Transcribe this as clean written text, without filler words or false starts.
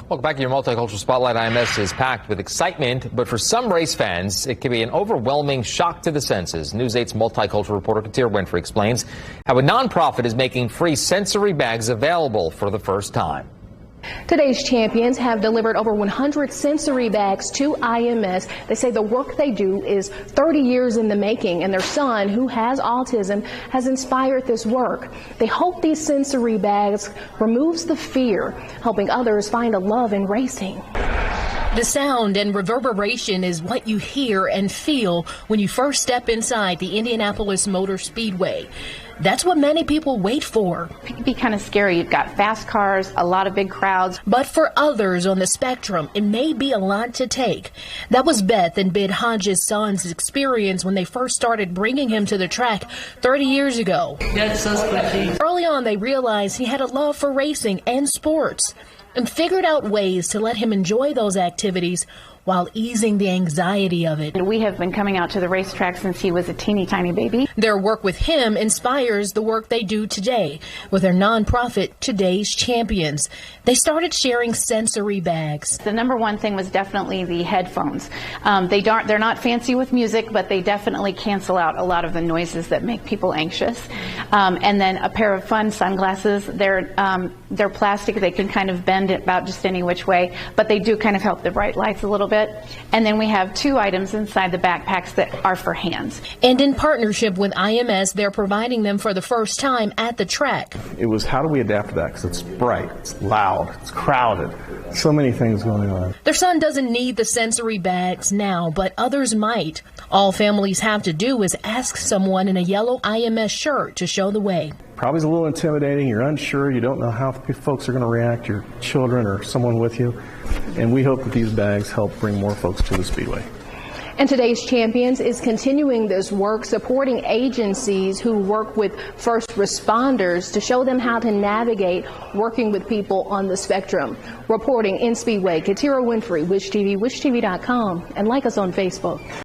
Welcome back to your Multicultural Spotlight. IMS is packed with excitement, but for some race fans, it can be an overwhelming shock to the senses. News 8's multicultural reporter Katira Winfrey explains how a nonprofit is making free sensory bags available for the first time. Today's champions have delivered over 100 sensory bags to IMS. They say the work they do is 30 years in the making, and their son, who has autism, has inspired this work. They hope these sensory bags removes the fear, helping others find a love in racing. The sound and reverberation is what you hear and feel when you first step inside the Indianapolis Motor Speedway. That's what many people wait for. It can be kind of scary. You've got fast cars, a lot of big crowds. But for others on the spectrum, it may be a lot to take. That was Beth and Bid Hodges' son's experience when they first started bringing him to the track 30 years ago. That's so special. Early on, they realized he had a love for racing and sports and figured out ways to let him enjoy those activities while easing the anxiety of it. We have been coming out to the racetrack since he was a teeny tiny baby. Their work with him inspires the work they do today with their nonprofit, Today's Champions. They started sharing sensory bags. The number one thing was definitely the headphones. They're not fancy with music, but they definitely cancel out a lot of the noises that make people anxious. And then a pair of fun sunglasses. They're plastic. They can kind of bend it about just any which way, but they do kind of help the bright lights a little bit. And then we have 2 items inside the backpacks that are for hands. And in partnership with IMS, they're providing them for the first time at the track. It was, how do we adapt to that? Because it's bright, it's loud, it's crowded, so many things going on. Their son doesn't need the sensory bags now, but others might. All families have to do is ask someone in a yellow IMS shirt to show the way. Probably is a little intimidating. You're unsure. You don't know how folks are going to react, your children or someone with you. And we hope that these bags help bring more folks to the Speedway. And Today's Champions is continuing this work, supporting agencies who work with first responders to show them how to navigate working with people on the spectrum. Reporting in Speedway, Katira Winfrey, WishTV, WishTV.com, and like us on Facebook.